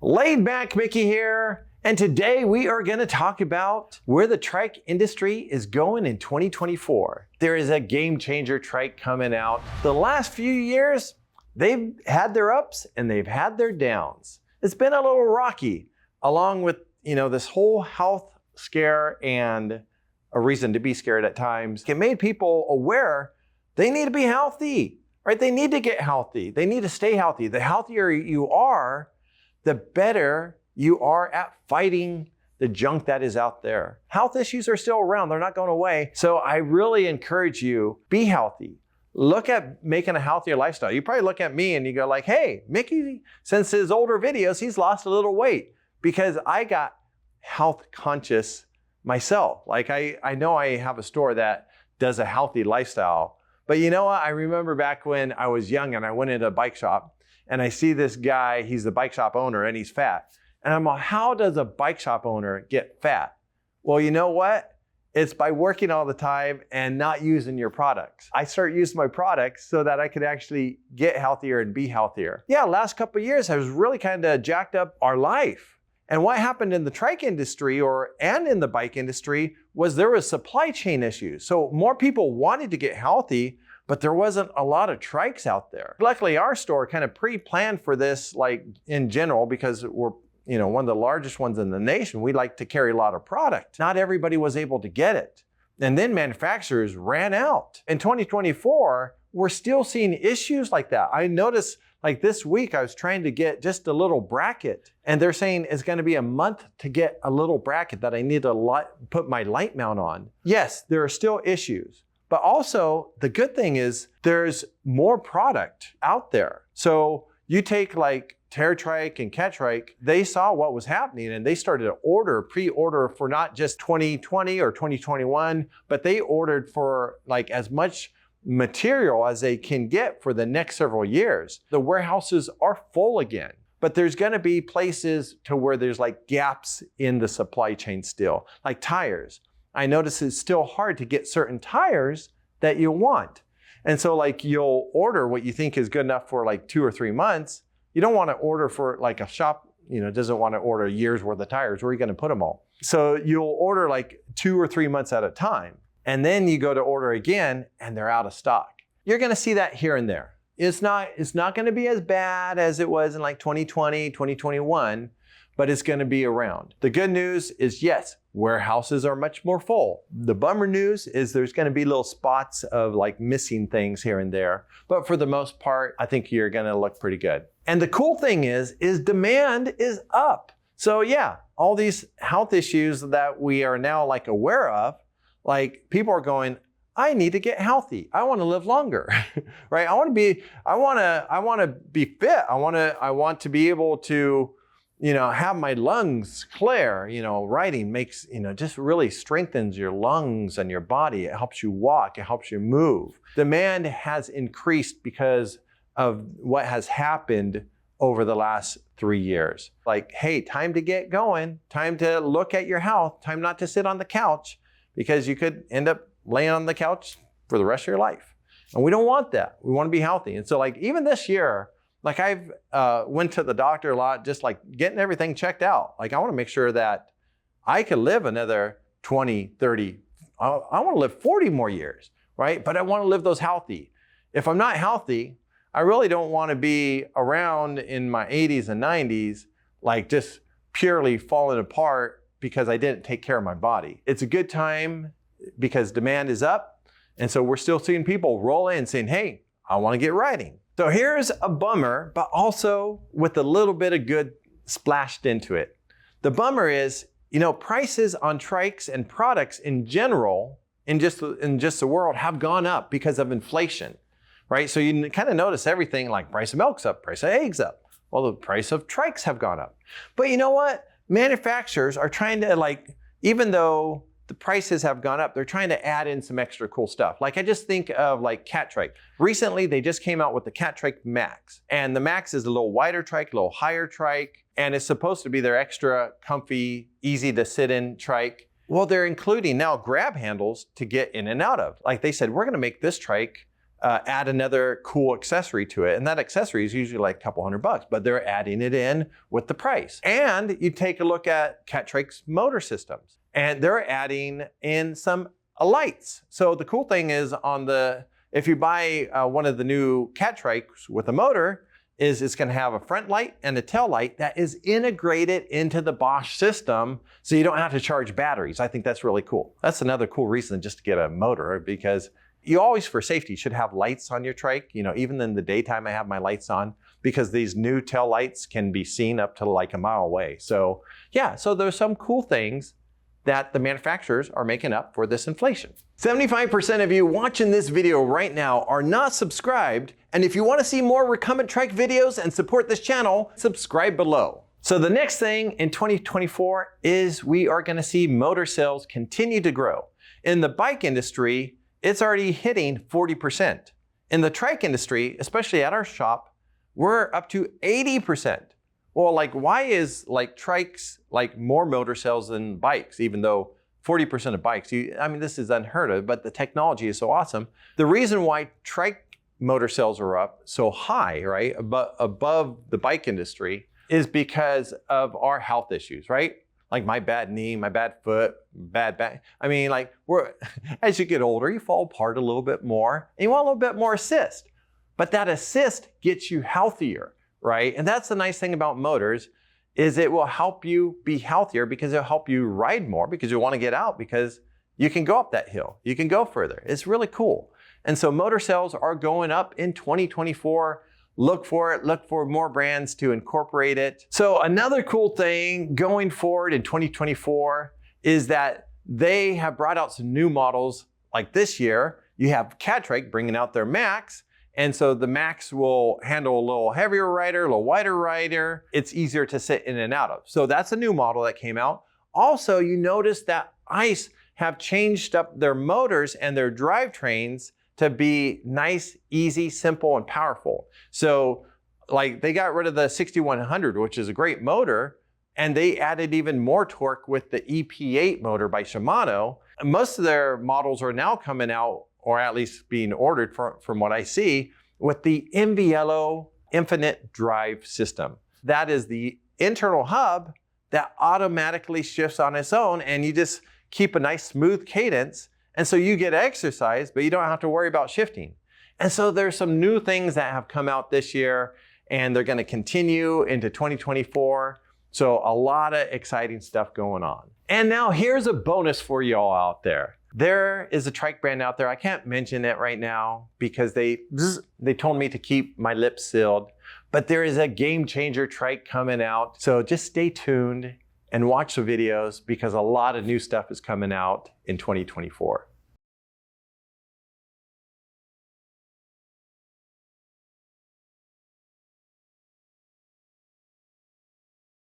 Laid back Mickey here, and today we are going to talk about where the trike industry is going in 2024. There is a game changer trike coming out. The last few years, they've had their ups and they've had their downs. It's been a little rocky, along with, this whole health scare and a reason to be scared at times. It made people aware they need to be healthy, right? They need to get healthy. They need to stay healthy. The healthier you are, the better you are at fighting the junk that is out there. Health issues are still around. They're not going away. So I really encourage you, be healthy. Look at making a healthier lifestyle. You probably look at me and you go like, hey, Mickey, since his older videos, he's lost a little weight because I got health conscious myself. Like I know I have a store that does a healthy lifestyle, but you know what? I remember back when I was young and I went into a bike shop and I see this guy, he's the bike shop owner and he's fat. And I'm like, how does a bike shop owner get fat? Well, you know what? It's by working all the time and not using your products. I started using my products so that I could actually get healthier and be healthier. Yeah, last couple of years has really kind of jacked up our life. And what happened in the trike industry and in the bike industry was there was supply chain issues. So more people wanted to get healthy, but there wasn't a lot of trikes out there. Luckily, our store kind of pre-planned for this, like in general, because we're one of the largest ones in the nation. We like to carry a lot of product. Not everybody was able to get it. And then manufacturers ran out. In 2024, we're still seeing issues like that. I noticed like this week, I was trying to get just a little bracket and they're saying it's gonna be a month to get a little bracket that I need to put my light mount on. Yes, there are still issues. But also, the good thing is there's more product out there. So you take like E-Trike and E-Trike, they saw what was happening and they started to pre-order for not just 2020 or 2021, but they ordered for like as much material as they can get for the next several years. The warehouses are full again, but there's gonna be places to where there's like gaps in the supply chain still, like tires. I notice it's still hard to get certain tires that you want. And so like you'll order what you think is good enough for like 2 or 3 months. You don't want to order for like a shop, doesn't want to order a year's worth of tires. Where are you going to put them all? So you'll order like 2 or 3 months at a time. And then you go to order again and they're out of stock. You're going to see that here and there. It's not going to be as bad as it was in like 2020, 2021, but it's going to be around. The good news is, yes, warehouses are much more full. The bummer news is there's going to be little spots of like missing things here and there. But for the most part, I think you're going to look pretty good. And the cool thing is demand is up. So yeah, all these health issues that we are now like aware of, like people are going, I need to get healthy. I want to live longer, right? I want to be fit. I want to be able to, have my lungs clear. Riding makes, just really strengthens your lungs and your body. It helps you walk, it helps you move. Demand has increased because of what has happened over the last 3 years. Like, hey, time to get going, time to look at your health, time not to sit on the couch because you could end up laying on the couch for the rest of your life. And we don't want that. We want to be healthy. And so like even this year, like I've went to the doctor a lot, just like getting everything checked out. Like I want to make sure that I could live another 20, 30, I want to live 40 more years, right? But I want to live those healthy. If I'm not healthy, I really don't want to be around in my 80s and 90s, like just purely falling apart because I didn't take care of my body. It's a good time because demand is up. And so we're still seeing people roll in saying, hey, I want to get riding. So here's a bummer, but also with a little bit of good splashed into it. The bummer is, prices on trikes and products in general, in just the world, have gone up because of inflation, right? So you kind of notice everything like price of milk's up, price of eggs up. Well, the price of trikes have gone up. But you know what? Manufacturers are trying to even though the prices have gone up, they're trying to add in some extra cool stuff. Like I just think of like E-Trike. Recently, they just came out with the E-Trike Max. And the Max is a little wider trike, a little higher trike, and it's supposed to be their extra comfy, easy to sit in trike. Well, they're including now grab handles to get in and out of. Like they said, we're gonna make this trike add another cool accessory to it. And that accessory is usually like a couple $100, but they're adding it in with the price. And you take a look at Trike's motor systems, and they're adding in some lights. So the cool thing is if you buy one of the new Trikes with a motor, it's going to have a front light and a tail light that is integrated into the Bosch system, so you don't have to charge batteries. I think that's really cool. That's another cool reason just to get a motor, because you always, for safety, should have lights on your trike. You know, even in the daytime, I have my lights on because these new tail lights can be seen up to like a mile away. So yeah, so there's some cool things that the manufacturers are making up for this inflation. 75% of you watching this video right now are not subscribed, and if you want to see more recumbent trike videos and support this channel, subscribe below. So the next thing in 2024 is we are going to see motor sales continue to grow. In the bike industry, it's already hitting 40%. In the trike industry, especially at our shop, we're up to 80%. Well, like, why is like trikes like more motor sales than bikes, even though 40% of bikes, I mean, this is unheard of, but the technology is so awesome. The reason why trike motor sales are up so high, right, above the bike industry, is because of our health issues, right? Like my bad knee, my bad foot, bad back. I mean, like, as you get older, you fall apart a little bit more, and you want a little bit more assist. But that assist gets you healthier, right? And that's the nice thing about motors, is it will help you be healthier because it'll help you ride more, because you want to get out, because you can go up that hill, you can go further. It's really cool. And so motor sales are going up in 2024. Look for it, look for more brands to incorporate it. So another cool thing going forward in 2024 is that they have brought out some new models. Like this year, you have Trike bringing out their Max. And so the Max will handle a little heavier rider, a little wider rider. It's easier to sit in and out of. So that's a new model that came out. Also, you notice that ICE have changed up their motors and their drivetrains to be nice, easy, simple, and powerful. So like they got rid of the 6100, which is a great motor, and they added even more torque with the EP8 motor by Shimano. Most of their models are now coming out, or at least being ordered from what I see, with the Invielo Infinite Drive system. That is the internal hub that automatically shifts on its own, and you just keep a nice smooth cadence. And so you get exercise, but you don't have to worry about shifting. And so there's some new things that have come out this year, and they're going to continue into 2024. So a lot of exciting stuff going on. And now here's a bonus for y'all out there. There is a trike brand out there. I can't mention it right now because they told me to keep my lips sealed. But there is a game changer trike coming out. So just stay tuned and watch the videos, because a lot of new stuff is coming out in 2024.